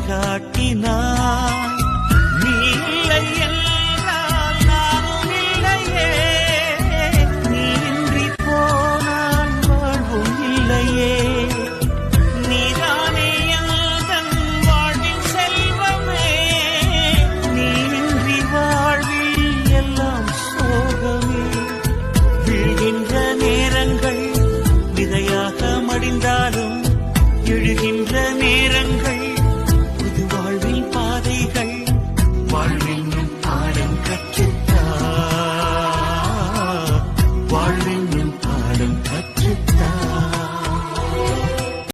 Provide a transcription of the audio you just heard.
வழிகாட்டினான். நீ இல்லை என்றால் நானும் இல்லையே, நீ இன்றி போனால் வாழ்வும் இல்லையே. நீதானே எந்தன் வாழ்வின் செல்வமே, நீ இன்றி வாழ்வில் எல்லாம் சோகமே. விழுகின்ற நேரங்கள் விதையாக மடிந்தாலும் எழுகின்ற நேரங்கள் புது வாழ்வில் பாதைகள். வாழ்வென்னும் பாடம் கற்றுத்தா, வாழ்வென்னும் பாடம் கற்றுத்தா.